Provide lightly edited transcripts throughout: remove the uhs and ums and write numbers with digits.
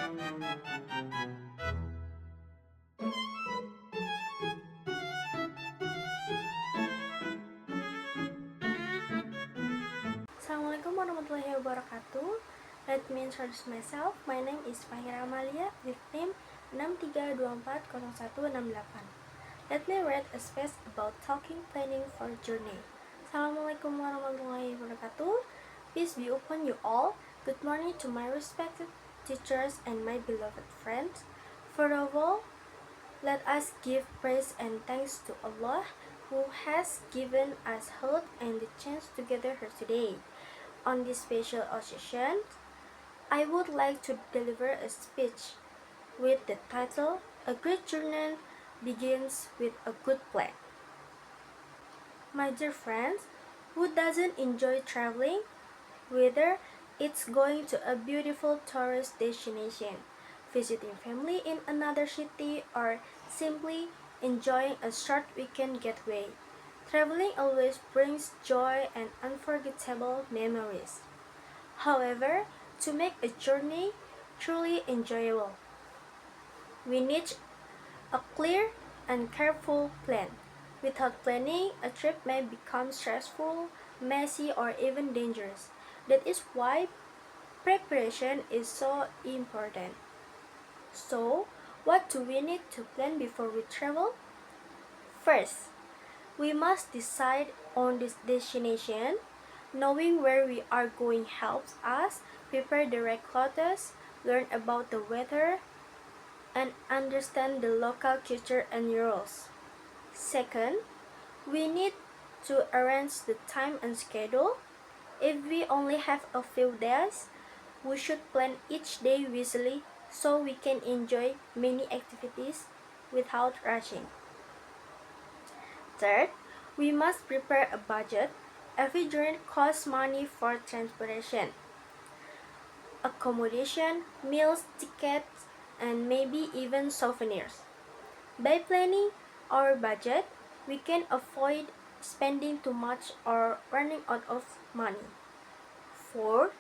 Assalamualaikum warahmatullahi wabarakatuh. Let me introduce myself. My name is Fahira Amalia with name 63240168. Let me read a space about talking planning for journey. Assalamualaikum warahmatullahi wabarakatuh. Peace be upon you all. Good morning to my respected teachers and my beloved friends. First of all, let us give praise and thanks to Allah who has given us health and the chance to gather here today. On this special occasion, I would like to deliver a speech with the title A Great Journey Begins with a Good Plan. My dear friends, who doesn't enjoy traveling? Whether it's going to a beautiful tourist destination, visiting family in another city, or simply enjoying a short weekend getaway, traveling always brings joy and unforgettable memories. However, to make a journey truly enjoyable, we need a clear and careful plan. Without planning, a trip may become stressful, messy, or even dangerous. That is why preparation is so important. So, what do we need to plan before we travel? First, we must decide on this destination. Knowing where we are going helps us prepare the right clothes, learn about the weather, and understand the local culture and rules. Second, we need to arrange the time and schedule. If we only have a few days, we should plan each day wisely so we can enjoy many activities without rushing. Third, we must prepare a budget. Every journey costs money for transportation, accommodation, meals, tickets, and maybe even souvenirs. By planning our budget, we can avoid spending too much or running out of money. Fourth,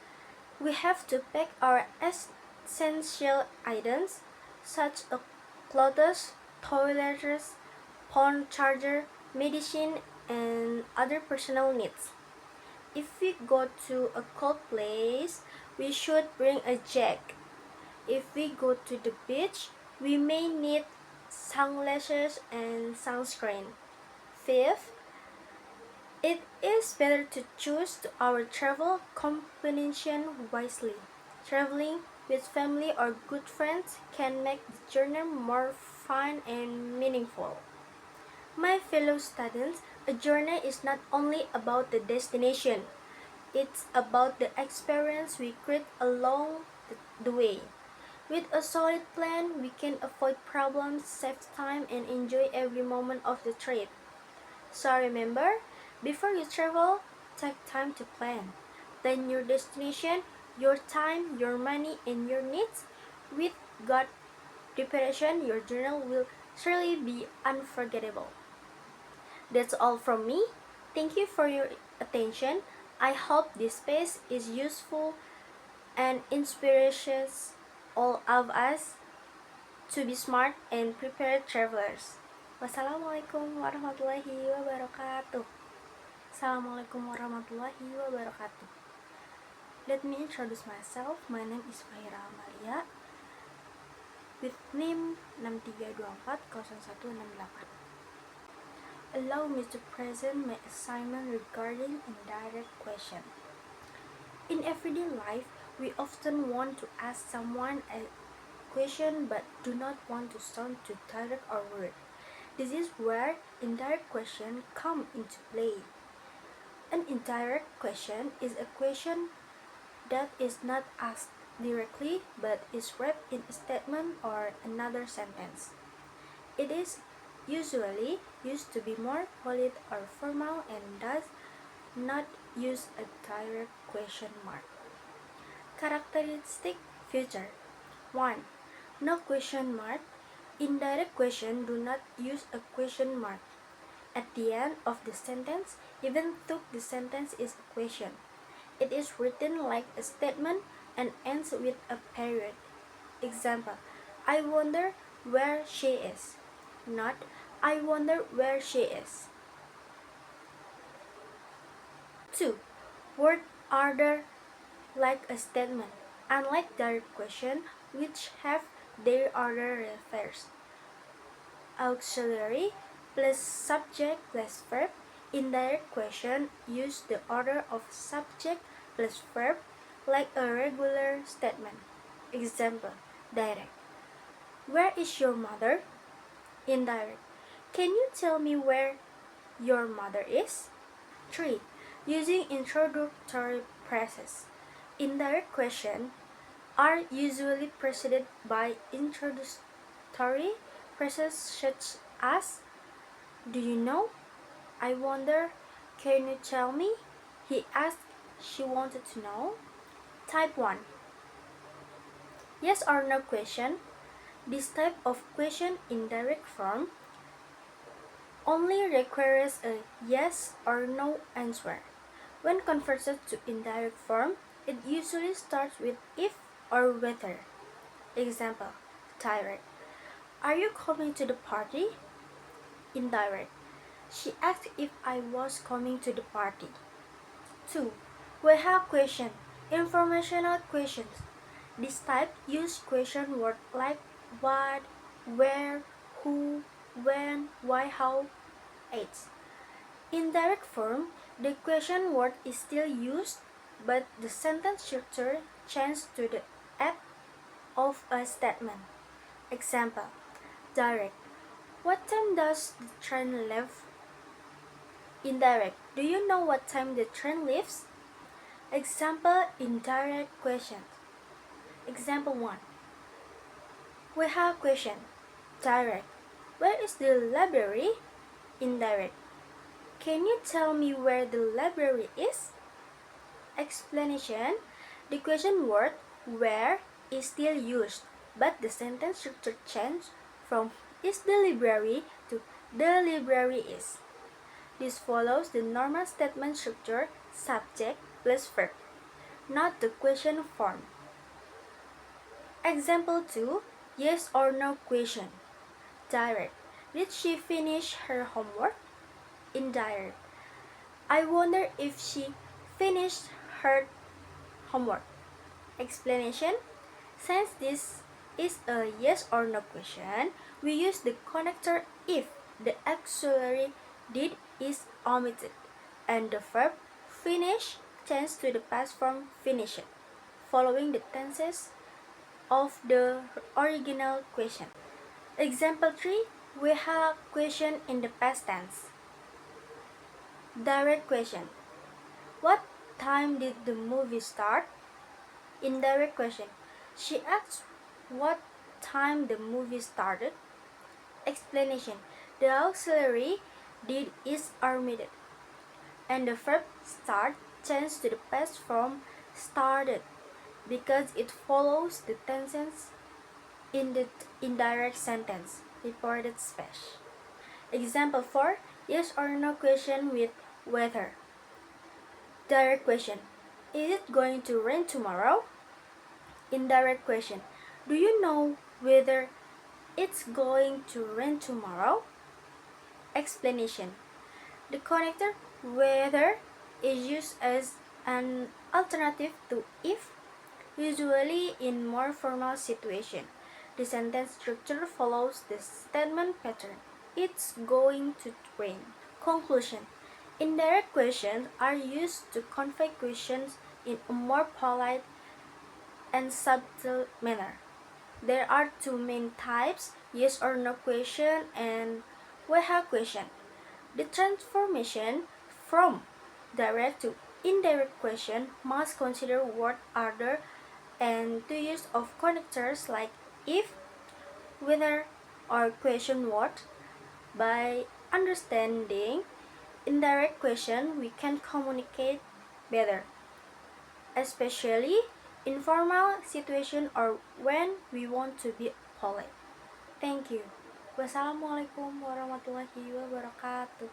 we have to pack our essential items such as clothes, toiletries, phone charger, medicine, and other personal needs. If we go to a cold place, we should bring a jacket. If we go to the beach, we may need sunglasses and sunscreen. Fifth, it is better to choose our travel combination wisely. Traveling with family or good friends can make the journey more fun and meaningful. My fellow students, a journey is not only about the destination, it's about the experience we create along the way. With a solid plan, we can avoid problems, save time, and enjoy every moment of the trip. So remember, before you travel, take time to plan. Plan your destination, your time, your money, and your needs. With God preparation, your journey will surely be unforgettable. That's all from me. Thank you for your attention. I hope this space is useful and inspirations all of us to be smart and prepared travelers. Wassalamualaikum warahmatullahi wabarakatuh. Assalamualaikum warahmatullahi wabarakatuh. Let me introduce myself. My name is Fahira Amalia with NIM 63240168. Allow me to present my assignment regarding indirect question. In everyday life, we often want to ask someone a question but do not want to sound too direct or rude. This is where indirect question come into play. An indirect question is a question that is not asked directly but is wrapped in a statement or another sentence. It is usually used to be more polite or formal and does not use a direct question mark. Characteristic feature 1. No question mark. Indirect question do not use a question mark at the end of the sentence, even though the sentence is a question. It is written like a statement and ends with a period. Example, I wonder where she is. Not, I wonder where she is. 2. Word order like a statement, unlike direct question, which have their order reversed. Auxiliary plus subject plus verb. Indirect question use the order of subject plus verb like a regular statement. Example, direct. Where is your mother? Indirect. Can you tell me where your mother is? 3. Using introductory phrases. Indirect questions are usually preceded by introductory phrases such as, do you know? I wonder. Can you tell me? He asked. She wanted to know. Type 1. Yes or no question. This type of question in direct form only requires a yes or no answer. When converted to indirect form, it usually starts with if or whether. Example, direct. Are you coming to the party? Indirect. She asked if I was coming to the party. 2. We have question. Informational questions. This type use question word like what, where, who, when, why, how, 8. In direct form, the question word is still used, but the sentence structure changes to the end of a statement. Example, direct. What time does the train leave? Indirect. Do you know what time the train leaves? Example, indirect questions. Example 1. We have question. Direct. Where is the library? Indirect. Can you tell me where the library is? Explanation. The question word where is still used, but the sentence structure changed from is the library to the library is. This follows the normal statement structure subject plus verb, not the question form. Example 2. Yes or no question. Direct. Did she finish her homework? Indirect. I wonder if she finished her homework. Explanation. Since this is a yes or no question, we use the connector if the auxiliary did is omitted and the verb finish changes to the past form finished, following the tenses of the original question. Example 3, we have question in the past tense. Direct question. What time did the movie start? Indirect question. She asked what time the movie started. Explanation. The auxiliary did is omitted and the verb start changes to the past form started because it follows the tenses in the indirect sentence reported space. Example 4. Yes or no question with whether. Direct question. Is it going to rain tomorrow? Indirect question. Do you know whether it's going to rain tomorrow? Explanation. The connector whether is used as an alternative to if, usually in more formal situation. The sentence structure follows the statement pattern. It's going to rain. Conclusion. Indirect questions are used to convey questions in a more polite and subtle manner. There are two main types, yes or no question and WH question. The transformation from direct to indirect question must consider word order and the use of connectors like if, whether, or question what. By understanding indirect question, we can communicate better, especially in formal situation or when we want to be polite. Thank you. Wassalamualaikum warahmatullahi wabarakatuh.